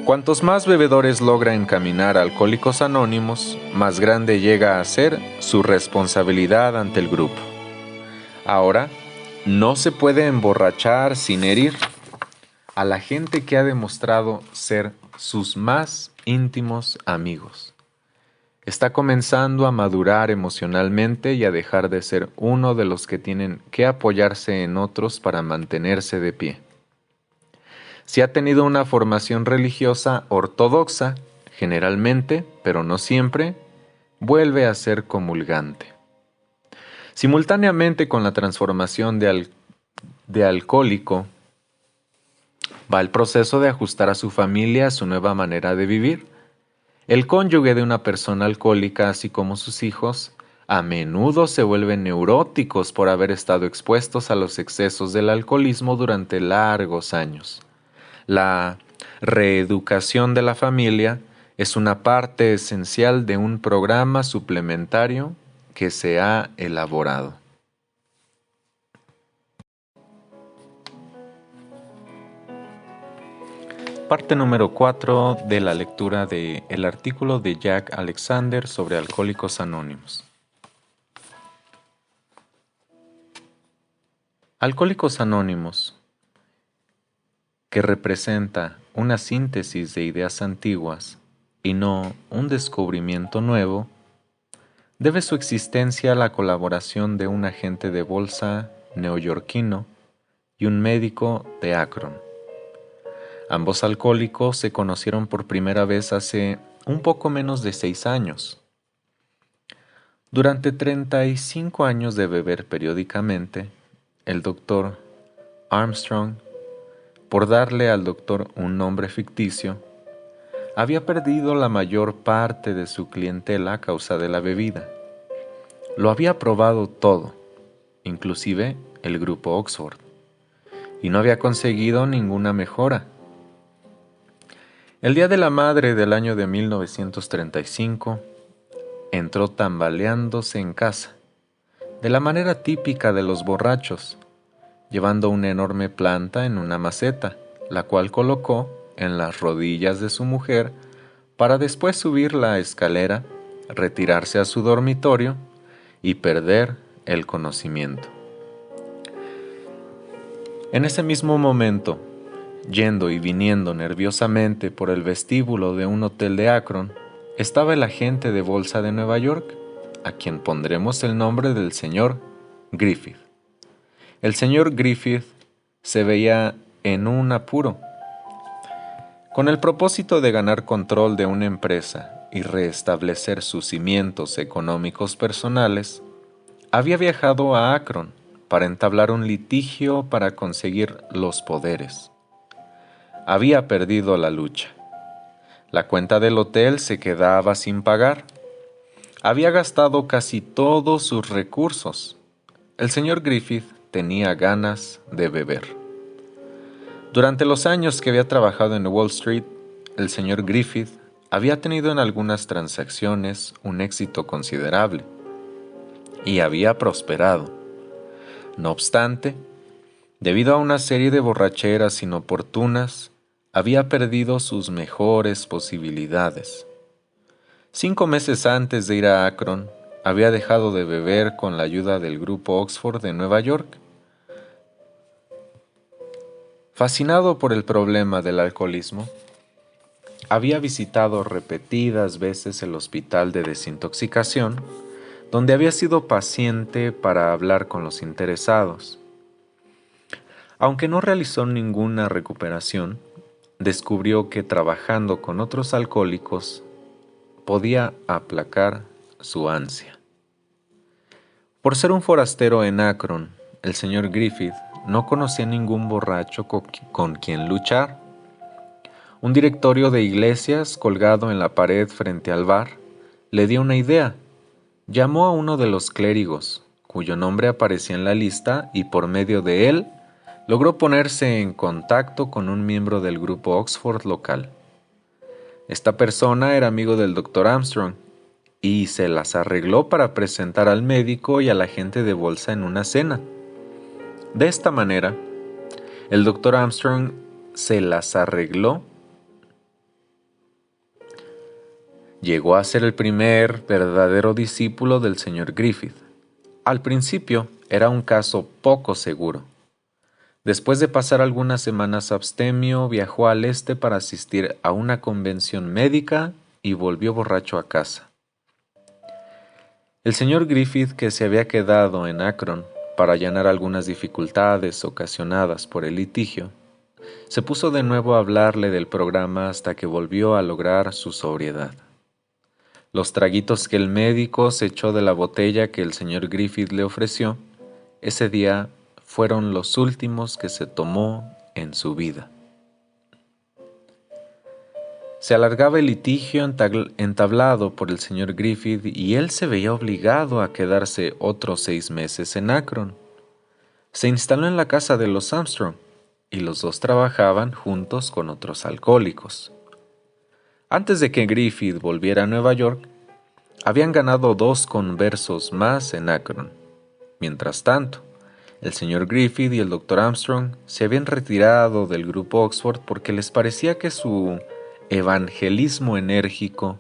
Cuantos más bebedores logra encaminar a Alcohólicos Anónimos, más grande llega a ser su responsabilidad ante el grupo. Ahora, no se puede emborrachar sin herir a la gente que ha demostrado ser sus más íntimos amigos. Está comenzando a madurar emocionalmente y a dejar de ser uno de los que tienen que apoyarse en otros para mantenerse de pie. Si ha tenido una formación religiosa ortodoxa, generalmente, pero no siempre, vuelve a ser comulgante. Simultáneamente con la transformación de alcohólico, va el proceso de ajustar a su familia a su nueva manera de vivir. El cónyuge de una persona alcohólica, así como sus hijos, a menudo se vuelven neuróticos por haber estado expuestos a los excesos del alcoholismo durante largos años. La reeducación de la familia es una parte esencial de un programa suplementario que se ha elaborado. Parte número 4 de la lectura del artículo de Jack Alexander sobre Alcohólicos Anónimos. Alcohólicos Anónimos, que representa una síntesis de ideas antiguas y no un descubrimiento nuevo, debe su existencia a la colaboración de un agente de bolsa neoyorquino y un médico de Akron. Ambos alcohólicos se conocieron por primera vez hace un poco menos de 6 años. Durante 35 años de beber periódicamente, el doctor Armstrong, por darle al doctor un nombre ficticio, había perdido la mayor parte de su clientela a causa de la bebida. Lo había probado todo, inclusive el grupo Oxford, y no había conseguido ninguna mejora. El día de la madre del año de 1935, entró tambaleándose en casa, de la manera típica de los borrachos, llevando una enorme planta en una maceta, la cual colocó en las rodillas de su mujer para después subir la escalera, retirarse a su dormitorio y perder el conocimiento. En ese mismo momento, yendo y viniendo nerviosamente por el vestíbulo de un hotel de Akron, estaba el agente de bolsa de Nueva York, a quien pondremos el nombre del señor Griffith. El señor Griffith se veía en un apuro. Con el propósito de ganar control de una empresa y restablecer sus cimientos económicos personales, había viajado a Akron para entablar un litigio para conseguir los poderes. Había perdido la lucha. La cuenta del hotel se quedaba sin pagar. Había gastado casi todos sus recursos. El señor Griffith tenía ganas de beber. Durante los años que había trabajado en Wall Street, el señor Griffith había tenido en algunas transacciones un éxito considerable y había prosperado. No obstante, debido a una serie de borracheras inoportunas, había perdido sus mejores posibilidades. 5 meses antes de ir a Akron, había dejado de beber con la ayuda del grupo Oxford de Nueva York. Fascinado por el problema del alcoholismo, había visitado repetidas veces el hospital de desintoxicación, donde había sido paciente para hablar con los interesados. Aunque no realizó ninguna recuperación, descubrió que trabajando con otros alcohólicos podía aplacar su ansia. Por ser un forastero en Akron, el señor Griffith no conocía ningún borracho con quien luchar. Un directorio de iglesias colgado en la pared frente al bar le dio una idea. Llamó a uno de los clérigos, cuyo nombre aparecía en la lista, y por medio de él logró ponerse en contacto con un miembro del grupo Oxford local. Esta persona era amigo del Dr. Armstrong y se las arregló para presentar al médico y al agente de bolsa en una cena. De esta manera, el Dr. Armstrong se las arregló. Llegó a ser el primer verdadero discípulo del señor Griffith. Al principio era un caso poco seguro. Después de pasar algunas semanas abstemio, viajó al este para asistir a una convención médica y volvió borracho a casa. El señor Griffith, que se había quedado en Akron para allanar algunas dificultades ocasionadas por el litigio, se puso de nuevo a hablarle del programa hasta que volvió a lograr su sobriedad. Los traguitos que el médico se echó de la botella que el señor Griffith le ofreció, ese día fueron los últimos que se tomó en su vida. Se alargaba el litigio entablado por el señor Griffith y él se veía obligado a quedarse otros 6 meses en Akron. Se instaló en la casa de los Armstrong y los dos trabajaban juntos con otros alcohólicos. Antes de que Griffith volviera a Nueva York, habían ganado 2 conversos más en Akron. Mientras tanto, el señor Griffith y el Dr. Armstrong se habían retirado del grupo Oxford porque les parecía que su evangelismo enérgico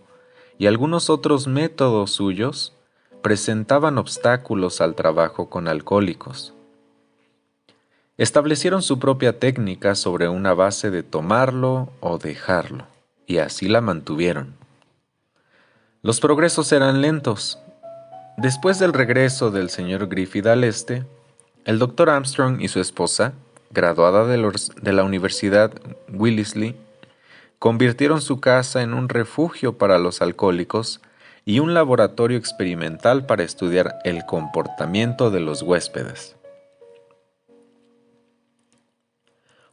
y algunos otros métodos suyos presentaban obstáculos al trabajo con alcohólicos. Establecieron su propia técnica sobre una base de tomarlo o dejarlo, y así la mantuvieron. Los progresos eran lentos. Después del regreso del señor Griffith al este, el Dr. Armstrong y su esposa, graduada de la Universidad Wellesley, convirtieron su casa en un refugio para los alcohólicos y un laboratorio experimental para estudiar el comportamiento de los huéspedes.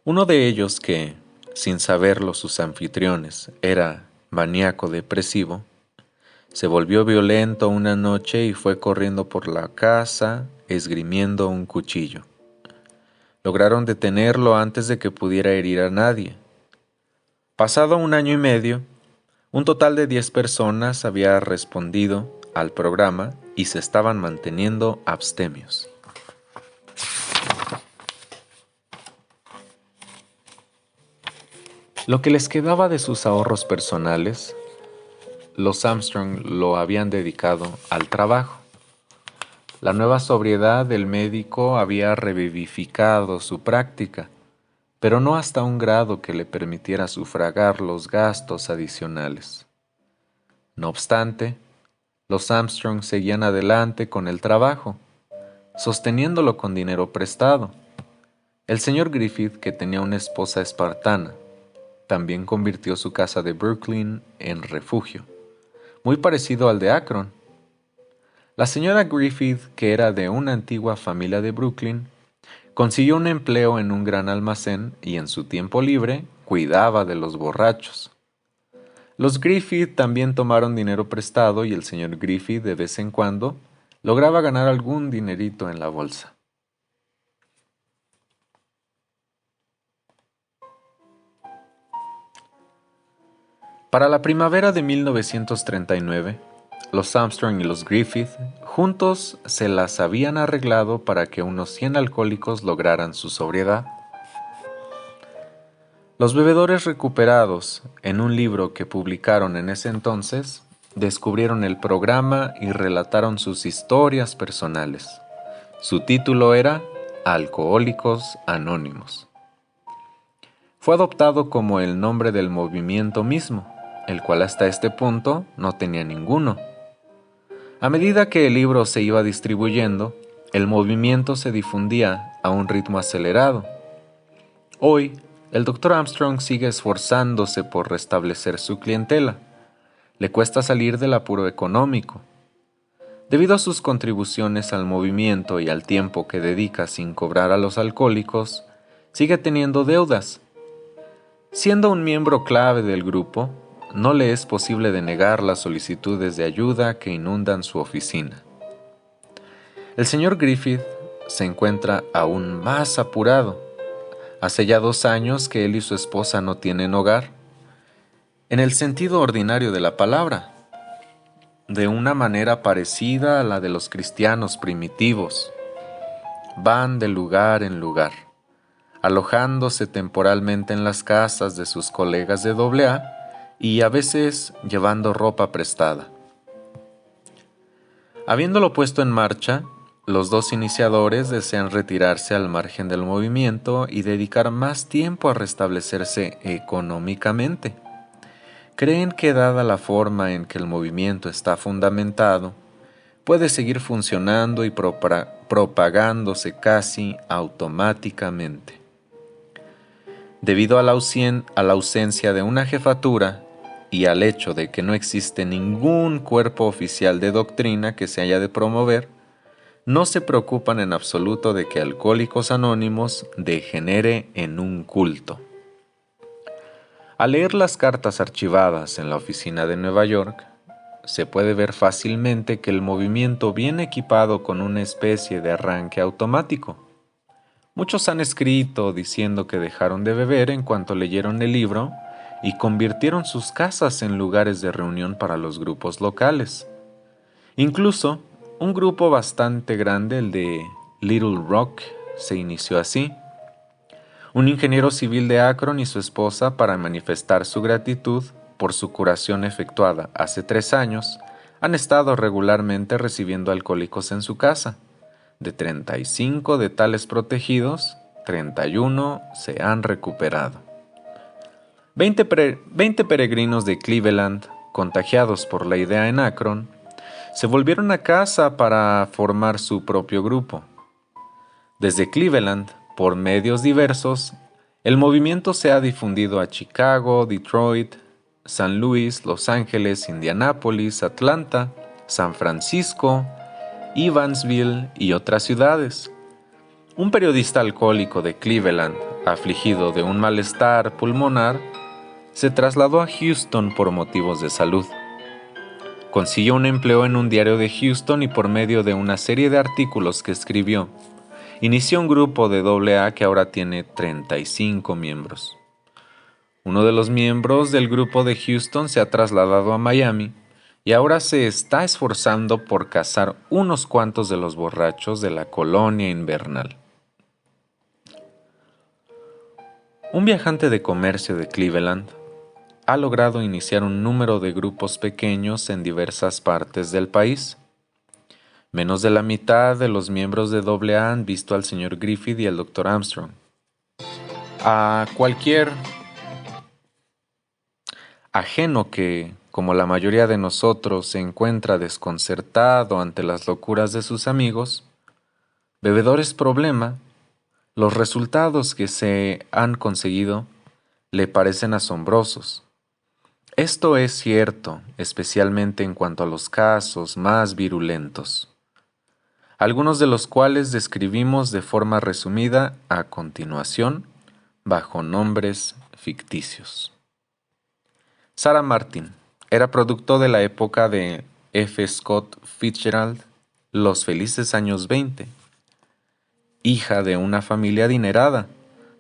Uno de ellos, que, sin saberlo sus anfitriones, era maníaco depresivo, se volvió violento una noche y fue corriendo por la casa esgrimiendo un cuchillo. Lograron detenerlo antes de que pudiera herir a nadie. Pasado 1 año y medio, un total de 10 personas había respondido al programa y se estaban manteniendo abstemios. Lo que les quedaba de sus ahorros personales, los Armstrong lo habían dedicado al trabajo. La nueva sobriedad del médico había revivificado su práctica, pero no hasta un grado que le permitiera sufragar los gastos adicionales. No obstante, los Armstrong seguían adelante con el trabajo, sosteniéndolo con dinero prestado. El señor Griffith, que tenía una esposa espartana, también convirtió su casa de Brooklyn en refugio, muy parecido al de Akron. La señora Griffith, que era de una antigua familia de Brooklyn, consiguió un empleo en un gran almacén y en su tiempo libre cuidaba de los borrachos. Los Griffith también tomaron dinero prestado y el señor Griffith de vez en cuando lograba ganar algún dinerito en la bolsa. Para la primavera de 1939, los Armstrong y los Griffith juntos se las habían arreglado para que unos 100 alcohólicos lograran su sobriedad. Los bebedores recuperados, en un libro que publicaron en ese entonces, descubrieron el programa y relataron sus historias personales. Su título era Alcohólicos Anónimos. Fue adoptado como el nombre del movimiento mismo, el cual hasta este punto no tenía ninguno. A medida que el libro se iba distribuyendo, el movimiento se difundía a un ritmo acelerado. Hoy, el Dr. Armstrong sigue esforzándose por restablecer su clientela. Le cuesta salir del apuro económico. Debido a sus contribuciones al movimiento y al tiempo que dedica sin cobrar a los alcohólicos, sigue teniendo deudas. Siendo un miembro clave del grupo, no le es posible denegar las solicitudes de ayuda que inundan su oficina. El señor Griffith se encuentra aún más apurado. Hace ya 2 años que él y su esposa no tienen hogar, en el sentido ordinario de la palabra, de una manera parecida a la de los cristianos primitivos. Van de lugar en lugar, alojándose temporalmente en las casas de sus colegas de AA y a veces llevando ropa prestada. Habiéndolo puesto en marcha, los 2 iniciadores desean retirarse al margen del movimiento y dedicar más tiempo a restablecerse económicamente. Creen que dada la forma en que el movimiento está fundamentado, puede seguir funcionando y propagándose casi automáticamente. Debido a la ausencia de una jefatura y al hecho de que no existe ningún cuerpo oficial de doctrina que se haya de promover, no se preocupan en absoluto de que Alcohólicos Anónimos degenere en un culto. Al leer las cartas archivadas en la oficina de Nueva York, se puede ver fácilmente que el movimiento viene equipado con una especie de arranque automático. Muchos han escrito diciendo que dejaron de beber en cuanto leyeron el libro y convirtieron sus casas en lugares de reunión para los grupos locales. Incluso, un grupo bastante grande, el de Little Rock, se inició así. Un ingeniero civil de Akron y su esposa, para manifestar su gratitud por su curación efectuada hace 3 años, han estado regularmente recibiendo alcohólicos en su casa. De 35 de tales protegidos, 31 se han recuperado. 20 peregrinos de Cleveland, contagiados por la idea en Akron, se volvieron a casa para formar su propio grupo. Desde Cleveland, por medios diversos, el movimiento se ha difundido a Chicago, Detroit, San Luis, Los Ángeles, Indianápolis, Atlanta, San Francisco, Evansville y otras ciudades. Un periodista alcohólico de Cleveland, afligido de un malestar pulmonar, se trasladó a Houston por motivos de salud. Consiguió un empleo en un diario de Houston y por medio de una serie de artículos que escribió, inició un grupo de AA que ahora tiene 35 miembros. Uno de los miembros del grupo de Houston se ha trasladado a Miami y ahora se está esforzando por cazar unos cuantos de los borrachos de la colonia invernal. Un viajante de comercio de Cleveland ha logrado iniciar un número de grupos pequeños en diversas partes del país. Menos de la mitad de los miembros de AA han visto al Sr. Griffith y al Dr. Armstrong. A cualquier ajeno que, como la mayoría de nosotros, se encuentra desconcertado ante las locuras de sus amigos, bebedores problema, los resultados que se han conseguido le parecen asombrosos. Esto es cierto, especialmente en cuanto a los casos más virulentos, algunos de los cuales describimos de forma resumida a continuación, bajo nombres ficticios. Sarah Martin era producto de la época de F. Scott Fitzgerald, Los felices años 20. Hija de una familia adinerada,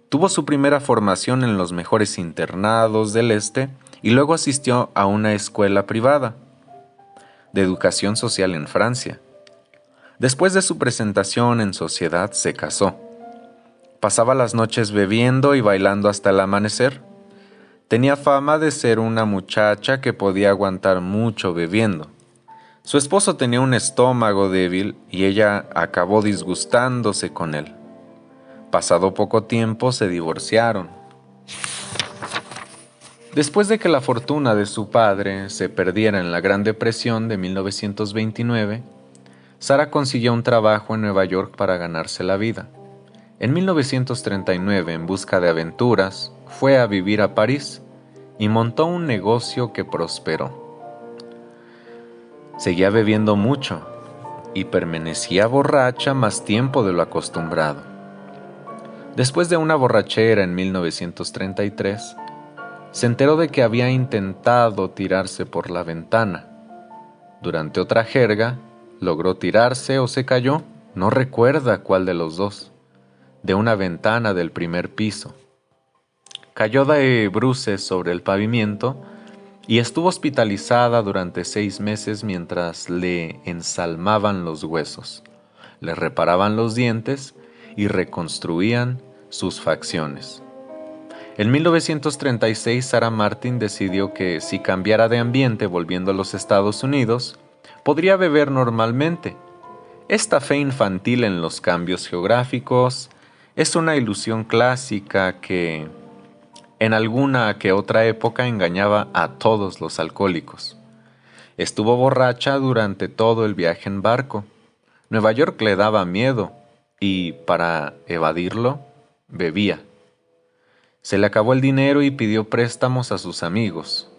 tuvo su primera formación en los mejores internados del este y luego asistió a una escuela privada de educación social en Francia. Después de su presentación en sociedad, se casó. Pasaba las noches bebiendo y bailando hasta el amanecer. Tenía fama de ser una muchacha que podía aguantar mucho bebiendo. Su esposo tenía un estómago débil y ella acabó disgustándose con él. Pasado poco tiempo se divorciaron. Después de que la fortuna de su padre se perdiera en la Gran Depresión de 1929, Sarah consiguió un trabajo en Nueva York para ganarse la vida. En 1939, en busca de aventuras, fue a vivir a París y montó un negocio que prosperó. Seguía bebiendo mucho y permanecía borracha más tiempo de lo acostumbrado. Después de una borrachera en 1933, se enteró de que había intentado tirarse por la ventana. Durante otra jerga, logró tirarse o se cayó, no recuerda cuál de los dos, de una ventana del primer piso. Cayó de bruces sobre el pavimento y estuvo hospitalizada durante 6 meses mientras le ensalmaban los huesos, le reparaban los dientes y reconstruían sus facciones. En 1936, Sarah Martin decidió que si cambiara de ambiente volviendo a los Estados Unidos, podría beber normalmente. Esta fe infantil en los cambios geográficos es una ilusión clásica que, en alguna que otra época, engañaba a todos los alcohólicos. Estuvo borracha durante todo el viaje en barco. Nueva York le daba miedo y, para evadirlo, bebía. Se le acabó el dinero y pidió préstamos a sus amigos.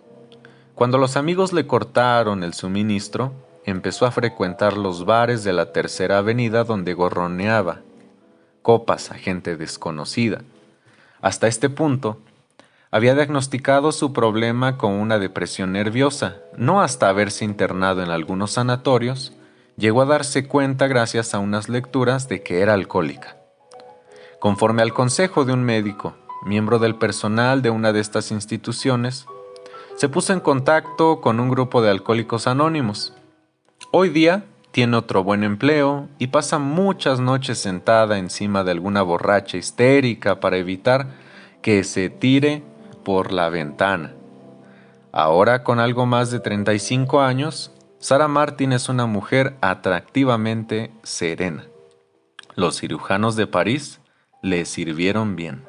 Cuando los amigos le cortaron el suministro, empezó a frecuentar los bares de la Tercera Avenida donde gorroneaba copas a gente desconocida. Hasta este punto, Había diagnosticado su problema con una depresión nerviosa. No hasta haberse internado en algunos sanatorios, llegó a darse cuenta gracias a unas lecturas de que era alcohólica. Conforme al consejo de un médico, miembro del personal de una de estas instituciones, se puso en contacto con un grupo de alcohólicos anónimos. Hoy día tiene otro buen empleo y pasa muchas noches sentada encima de alguna borracha histérica para evitar que se tire por la ventana. Ahora, con algo más de 35 años, Sarah Martin es una mujer atractivamente serena. Los cirujanos de París le sirvieron bien.